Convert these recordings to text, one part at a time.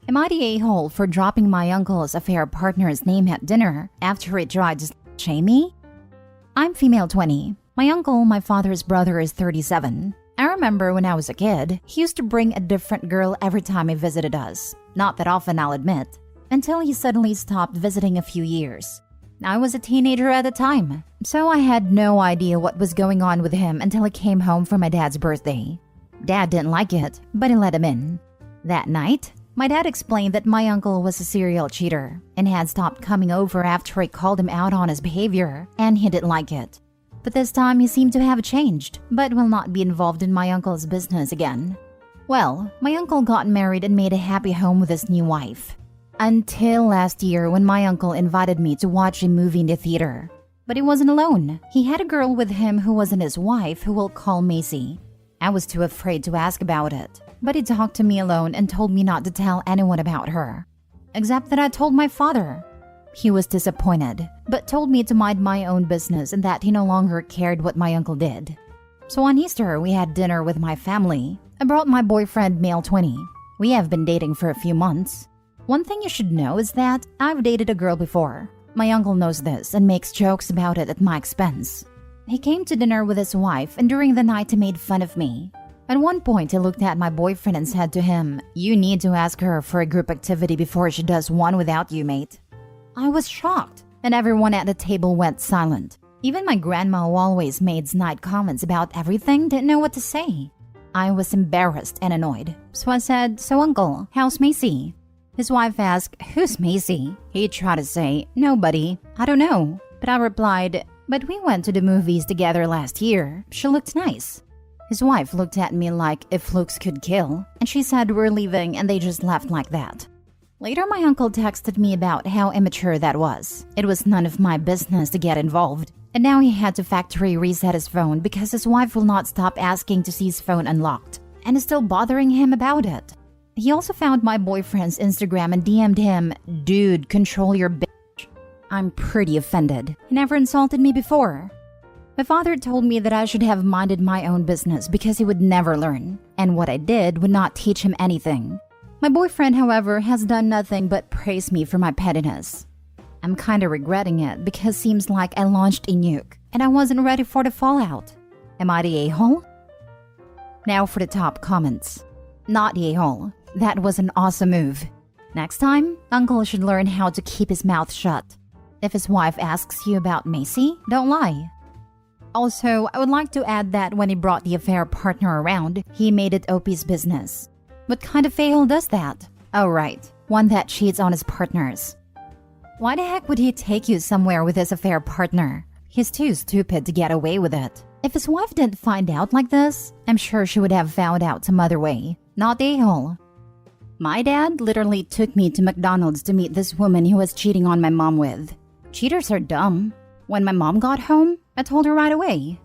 Am I the a-hole for dropping my uncle's affair partner's name at dinner after he tried to shame me? I'm female 20. My uncle, my father's brother, is 37. I remember when I was a kid, he used to bring a different girl every time he visited us. Not that often, I'll admit, until he suddenly stopped visiting a few years. I was a teenager at the time, so I had no idea what was going on with him until he came home for my dad's birthday. Dad didn't like it, but he let him in. That night, my dad explained that my uncle was a serial cheater and had stopped coming over after I called him out on his behavior, and he didn't like it. But this time he seemed to have changed, but will not be involved in my uncle's business again. Well, my uncle got married and made a happy home with his new wife. Until last year when my uncle invited me to watch a movie in the theater. But he wasn't alone. He had a girl with him who wasn't his wife, who we'll call Macy. I was too afraid to ask about it, but he talked to me alone and told me not to tell anyone about her. Except that I told my father. He was disappointed, but told me to mind my own business and that he no longer cared what my uncle did. So on Easter, we had dinner with my family. I brought my boyfriend, male 20. We have been dating for a few months. One thing you should know is that I've dated a girl before. My uncle knows this and makes jokes about it at my expense. He came to dinner with his wife, and during the night he made fun of me. At one point, he looked at my boyfriend and said to him, "You need to ask her for a group activity before she does one without you, mate." I was shocked, and everyone at the table went silent. Even my grandma, who always made snide comments about everything, didn't know what to say. I was embarrassed and annoyed, so I said, "So uncle, how's Macy?" His wife asked, "Who's Macy?" He tried to say, "Nobody, I don't know." But I replied, "But we went to the movies together last year. She looked nice." His wife looked at me like if looks could kill, and she said we're leaving, and they just left like that. Later, my uncle texted me about how immature that was. It was none of my business to get involved. And now he had to factory reset his phone because his wife will not stop asking to see his phone unlocked, and is still bothering him about it. He also found my boyfriend's Instagram and DM'd him, "Dude, control your bitch." I'm pretty offended. He never insulted me before. My father told me that I should have minded my own business because he would never learn, and what I did would not teach him anything. My boyfriend, however, has done nothing but praise me for my pettiness. I'm kinda regretting it because seems like I launched a nuke and I wasn't ready for the fallout. Am I the a-hole? Now for the top comments. Not the a-hole. That was an awesome move. Next time, uncle should learn how to keep his mouth shut. If his wife asks you about Macy, don't lie. Also, I would like to add that when he brought the affair partner around, he made it OP's business. What kind of a-hole does that? Oh right, one that cheats on his partners. Why the heck would he take you somewhere with his affair partner? He's too stupid to get away with it. If his wife didn't find out like this, I'm sure she would have found out some other way. Not the a-hole. My dad literally took me to McDonald's to meet this woman he was cheating on my mom with. Cheaters are dumb. When my mom got home, I told her right away.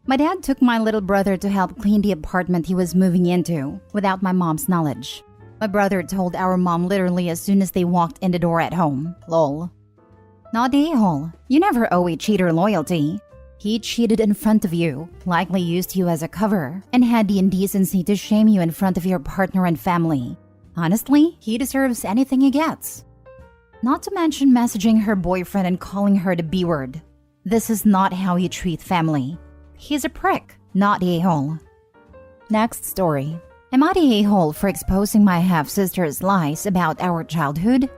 My dad took my little brother to help clean the apartment he was moving into, without my mom's knowledge. My brother told our mom literally as soon as they walked in the door at home. Lol. Not the a-hole. You never owe a cheater loyalty. He cheated in front of you, likely used you as a cover, and had the indecency to shame you in front of your partner and family. Honestly, he deserves anything he gets. Not to mention messaging her boyfriend and calling her the B-word. This is not how you treat family. He's a prick, not the a-hole. Next story. Am I the a-hole for exposing my half-sister's lies about our childhood?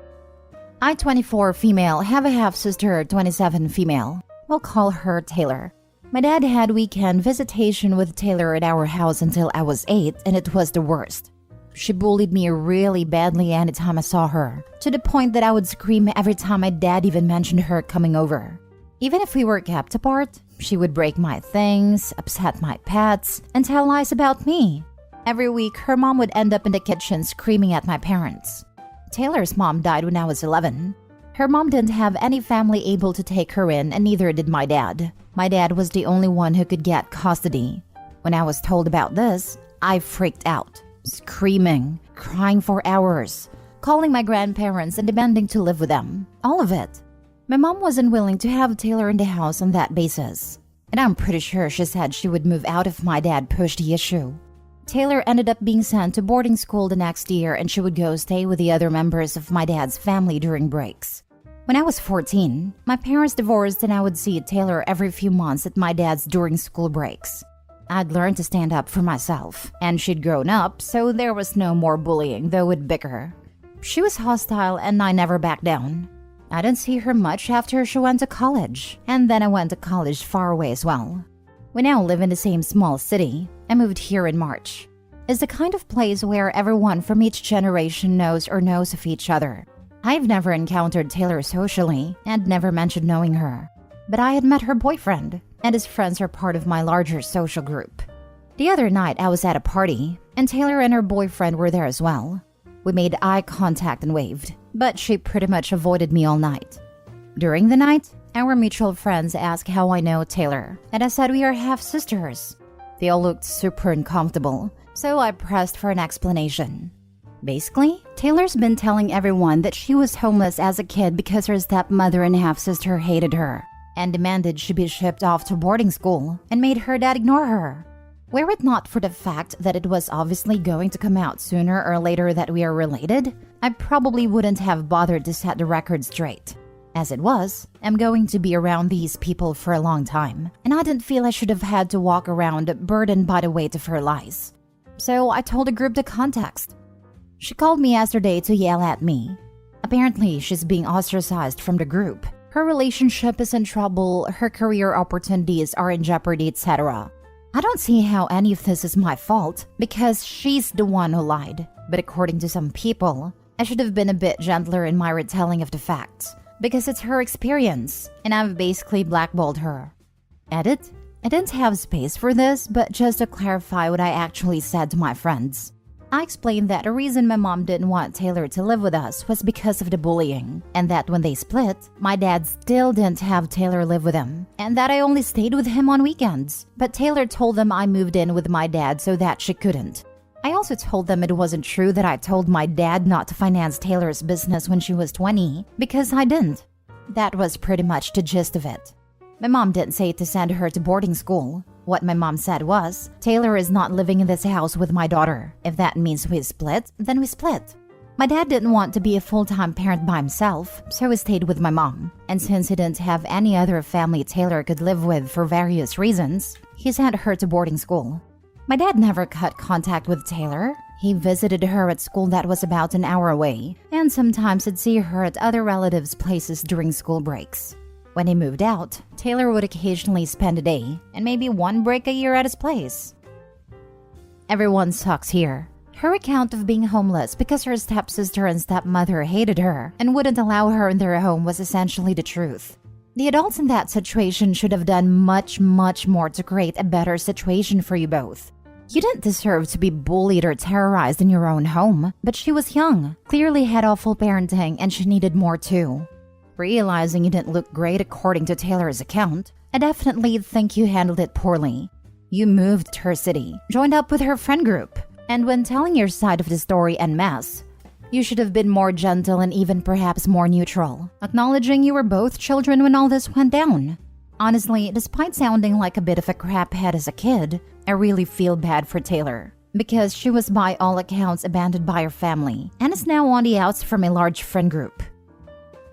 I, 24 female, have a half-sister, 27 female. We'll call her Taylor. My dad had weekend visitation with Taylor at our house until I was 8, and it was the worst. She bullied me really badly anytime I saw her, to the point that I would scream every time my dad even mentioned her coming over. Even if we were kept apart, she would break my things, upset my pets, and tell lies about me. Every week, her mom would end up in the kitchen screaming at my parents. Taylor's mom died when I was 11. Her mom didn't have any family able to take her in, and neither did my dad. My dad was the only one who could get custody. When I was told about this, I freaked out, screaming, crying for hours, calling my grandparents and demanding to live with them. All of it. My mom wasn't willing to have Taylor in the house on that basis. and I'm pretty sure she said she would move out if my dad pushed the issue. Taylor ended up being sent to boarding school the next year, and she would go stay with the other members of my dad's family during breaks. When I was 14, my parents divorced and I would see Taylor every few months at my dad's during school breaks. I'd learned to stand up for myself, and she'd grown up, so there was no more bullying, though we'd bicker. She was hostile and I never backed down. I didn't see her much after she went to college, and then I went to college far away as well. We now live in the same small city. I moved here in March. It's the kind of place where everyone from each generation knows of each other. I've never encountered Taylor socially and never mentioned knowing her, but I had met her boyfriend, and his friends are part of my larger social group. The other night I was at a party, and Taylor and her boyfriend were there as well. We made eye contact and waved, but she pretty much avoided me all night. During the night, our mutual friends asked how I know Taylor, and I said we are half-sisters. They all looked super uncomfortable, so I pressed for an explanation. Basically, Taylor's been telling everyone that she was homeless as a kid because her stepmother and half-sister hated her and demanded she be shipped off to boarding school and made her dad ignore her. Were it not for the fact that it was obviously going to come out sooner or later that we are related, I probably wouldn't have bothered to set the record straight. As it was, I'm going to be around these people for a long time, and I didn't feel I should have had to walk around burdened by the weight of her lies. So I told the group the context. She called me yesterday to yell at me. Apparently, she's being ostracized from the group. Her relationship is in trouble, her career opportunities are in jeopardy, etc. I don't see how any of this is my fault, because she's the one who lied. But according to some people, I should have been a bit gentler in my retelling of the facts, because it's her experience, and I've basically blackballed her. Edit? I didn't have space for this, but just to clarify what I actually said to my friends. I explained that the reason my mom didn't want Taylor to live with us was because of the bullying, and that when they split, my dad still didn't have Taylor live with him, and that I only stayed with him on weekends. But Taylor told them I moved in with my dad so that she couldn't. I also told them it wasn't true that I told my dad not to finance Taylor's business when she was 20, because I didn't. That was pretty much the gist of it. My mom didn't say to send her to boarding school. What my mom said was, Taylor is not living in this house with my daughter. If that means we split, then we split. My dad didn't want to be a full-time parent by himself, so he stayed with my mom. And since he didn't have any other family Taylor could live with for various reasons, he sent her to boarding school. My dad never cut contact with Taylor. He visited her at school that was about an hour away, and sometimes he'd see her at other relatives' places during school breaks. When he moved out, Taylor would occasionally spend a day, and maybe one break a year at his place. Everyone sucks here. Her account of being homeless because her stepsister and stepmother hated her and wouldn't allow her in their home was essentially the truth. The adults in that situation should have done much, much more to create a better situation for you both. You didn't deserve to be bullied or terrorized in your own home, but she was young, clearly had awful parenting, and she needed more too. Realizing you didn't look great according to Taylor's account, I definitely think you handled it poorly. You moved to her city, joined up with her friend group, and when telling your side of the story en masse, you should have been more gentle and even perhaps more neutral, acknowledging you were both children when all this went down. Honestly, despite sounding like a bit of a craphead as a kid, I really feel bad for Taylor, because she was by all accounts abandoned by her family and is now on the outs from a large friend group.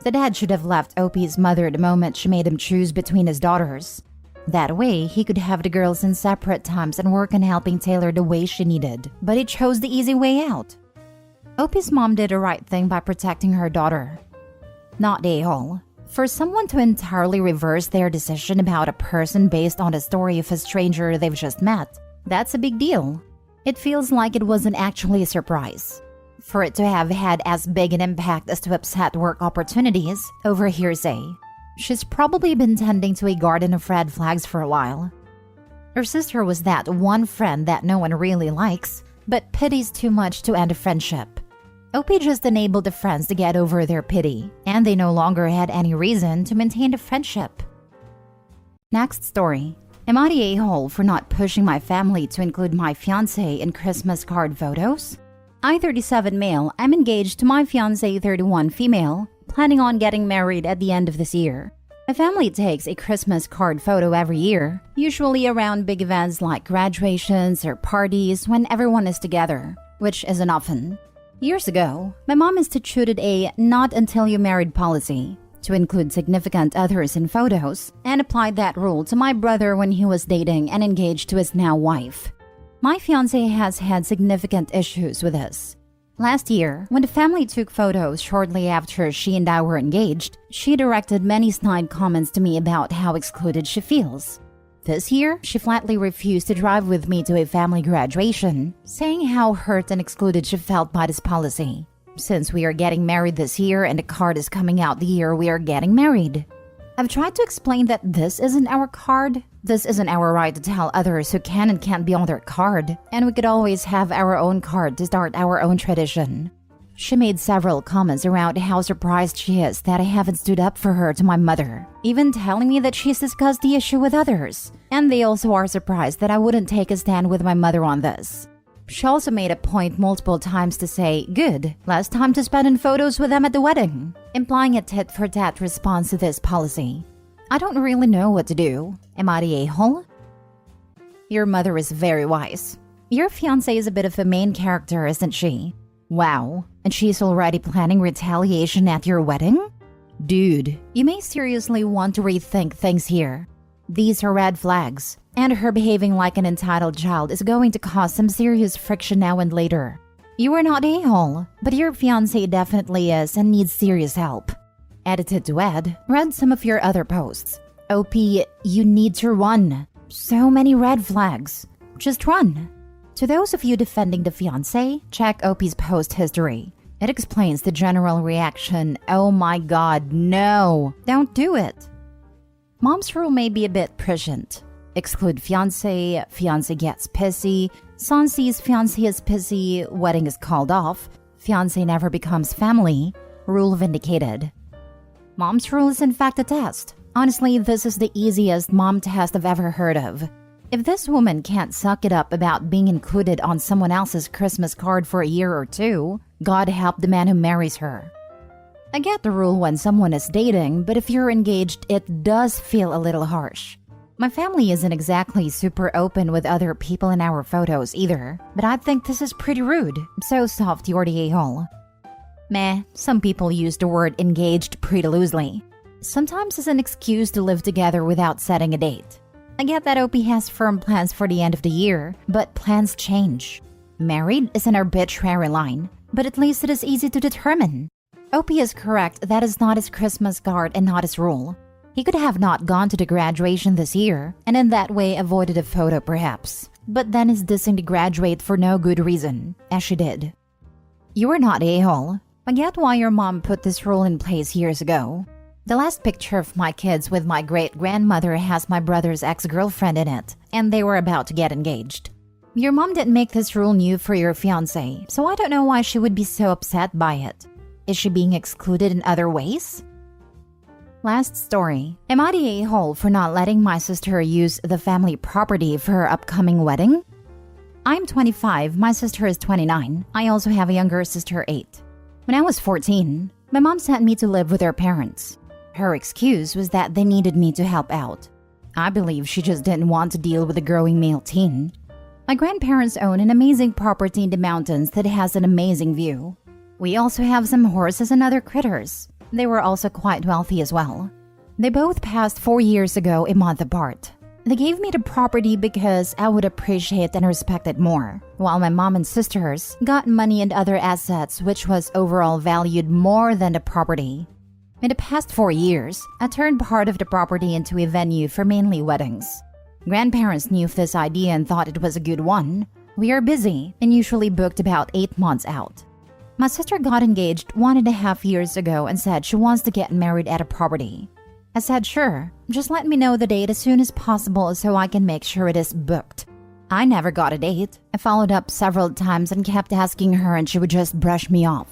The dad should have left Opie's mother the moment she made him choose between his daughters. That way, he could have the girls in separate times and work on helping Taylor the way she needed, but he chose the easy way out. Opie's mom did the right thing by protecting her daughter. Not the a-hole. For someone to entirely reverse their decision about a person based on the story of a stranger they've just met, that's a big deal. It feels like it wasn't actually a surprise. For it to have had as big an impact as to upset work opportunities over hearsay. She's probably been tending to a garden of red flags for a while. Her sister was that one friend that no one really likes, but pities too much to end a friendship. Opie just enabled the friends to get over their pity, and they no longer had any reason to maintain the friendship. Next story. Am I the a-hole for not pushing my family to include my fiancé in Christmas card photos? I, 37 male, am engaged to my fiancé, 31 female, planning on getting married at the end of this year. My family takes a Christmas card photo every year, usually around big events like graduations or parties when everyone is together, which isn't often. Years ago, my mom instituted a not until you married policy to include significant others in photos and applied that rule to my brother when he was dating and engaged to his now wife. My fiancé has had significant issues with this. Last year, when the family took photos shortly after she and I were engaged, she directed many snide comments to me about how excluded she feels. This year, she flatly refused to drive with me to a family graduation, saying how hurt and excluded she felt by this policy. Since we are getting married this year and the card is coming out the year we are getting married. I've tried to explain that this isn't our card. This isn't our right to tell others who can and can't be on their card, and we could always have our own card to start our own tradition. She made several comments around how surprised she is that I haven't stood up for her to my mother, even telling me that she's discussed the issue with others, and they also are surprised that I wouldn't take a stand with my mother on this. She also made a point multiple times to say, "Good, less time to spend in photos with them at the wedding," implying a tit-for-tat response to this policy. I don't really know what to do. Am I the a-hole? Your mother is very wise. Your fiancé is a bit of a main character, isn't she? Wow, and she's already planning retaliation at your wedding? Dude, you may seriously want to rethink things here. These are red flags, and her behaving like an entitled child is going to cause some serious friction now and later. You are not a-hole, but your fiancé definitely is and needs serious help. Edited to Ed, read some of your other posts. OP, you need to run. So many red flags. Just run. To those of you defending the fiancé, check OP's post history. It explains the general reaction, "Oh my god, no, don't do it." Mom's rule may be a bit prescient. Exclude fiancé, fiancé gets pissy, son sees fiancé is pissy, wedding is called off, fiancé never becomes family, rule vindicated. Mom's rule is in fact a test. Honestly, this is the easiest mom test I've ever heard of. If this woman can't suck it up about being included on someone else's Christmas card for a year or two, God help the man who marries her. I get the rule when someone is dating, but if you're engaged, it does feel a little harsh. My family isn't exactly super open with other people in our photos either, but I think this is pretty rude. So soft, you're the a-hole. Meh, some people use the word engaged pretty loosely. Sometimes it's an excuse to live together without setting a date. I get that OP has firm plans for the end of the year, but plans change. Married is an arbitrary line, but at least it is easy to determine. OP is correct that is not his Christmas card and not his rule. He could have not gone to the graduation this year, and in that way avoided a photo perhaps, but then is dissing to graduate for no good reason, as she did. You are not a-hole. I get why your mom put this rule in place years ago. The last picture of my kids with my great-grandmother has my brother's ex-girlfriend in it, and they were about to get engaged. Your mom didn't make this rule new for your fiancé, so I don't know why she would be so upset by it. Is she being excluded in other ways? Last story. Am I the a-hole for not letting my sister use the family property for her upcoming wedding? I'm 25, my sister is 29. I also have a younger sister, 8. When I was 14, my mom sent me to live with her parents. Her excuse was that they needed me to help out. I believe she just didn't want to deal with a growing male teen. My grandparents own an amazing property in the mountains that has an amazing view. We also have some horses and other critters. They were also quite wealthy as well. They both passed 4 years ago a month apart. They gave me the property because I would appreciate and respect it more, while my mom and sisters got money and other assets which was overall valued more than the property. In the past 4 years, I turned part of the property into a venue for mainly weddings. Grandparents knew of this idea and thought it was a good one. We are busy and usually booked about 8 months out. My sister got engaged 1.5 years ago and said she wants to get married at a property. I said sure, just let me know the date as soon as possible so I can make sure it is booked. I never got a date. I followed up several times and kept asking her and she would just brush me off.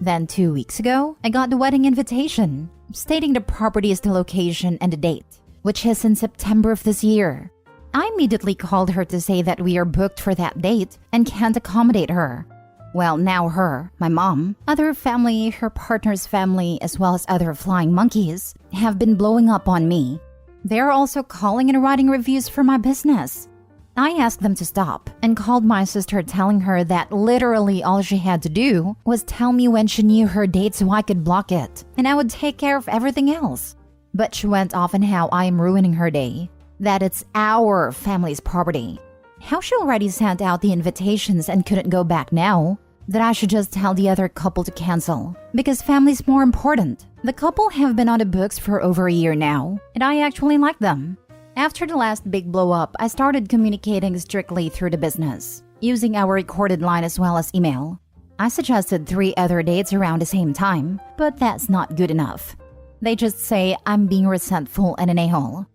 Then 2 weeks ago, I got the wedding invitation, stating the property is the location and the date, which is in September of this year. I immediately called her to say that we are booked for that date and can't accommodate her. Well, now her, my mom, other family, her partner's family, as well as other flying monkeys, have been blowing up on me. They're also calling and writing reviews for my business. I asked them to stop and called my sister, telling her that literally all she had to do was tell me when she knew her date so I could block it, and I would take care of everything else. But she went off on how I am ruining her day, that it's our family's property, how she already sent out the invitations and couldn't go back now, that I should just tell the other couple to cancel because family's more important. The couple have been on the books for over a year now, and I actually like them. After the last big blow up, I started communicating strictly through the business, using our recorded line as well as email. I suggested 3 other dates around the same time, but that's not good enough. They just say I'm being resentful and an a-hole.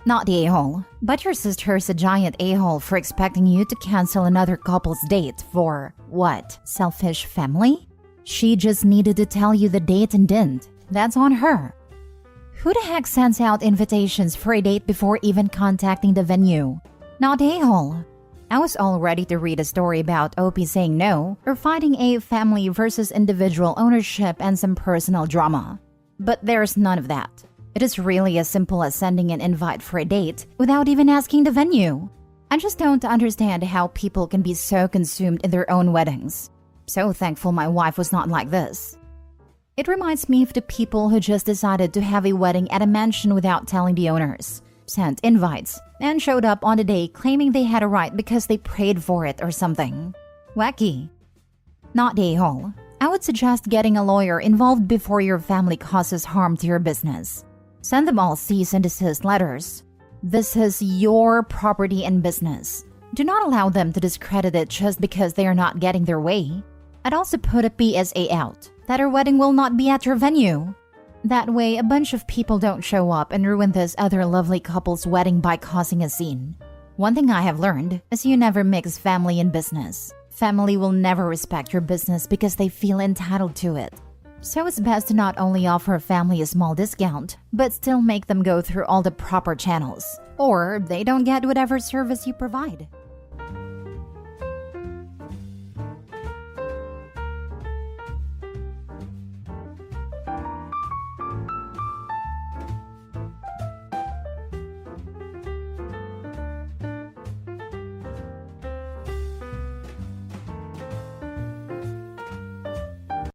Not the a-hole, but your sister's a giant a-hole for expecting you to cancel another couple's date for, what, selfish family? She just needed to tell you the date and didn't. That's on her. Who the heck sends out invitations for a date before even contacting the venue? Not a-hole. I was all ready to read a story about OP saying no or fighting a family versus individual ownership and some personal drama. But there's none of that. It is really as simple as sending an invite for a date without even asking the venue. I just don't understand how people can be so consumed in their own weddings. So thankful my wife was not like this. It reminds me of the people who just decided to have a wedding at a mansion without telling the owners, sent invites, and showed up on the day claiming they had a right because they prayed for it or something. Wacky. Not a-hole. I would suggest getting a lawyer involved before your family causes harm to your business. Send them all cease and desist letters. This is your property and business. Do not allow them to discredit it just because they are not getting their way. I'd also put a PSA out that our wedding will not be at your venue. That way, a bunch of people don't show up and ruin this other lovely couple's wedding by causing a scene. One thing I have learned is you never mix family and business. Family will never respect your business because they feel entitled to it. So it's best to not only offer family a small discount, but still make them go through all the proper channels, or they don't get whatever service you provide.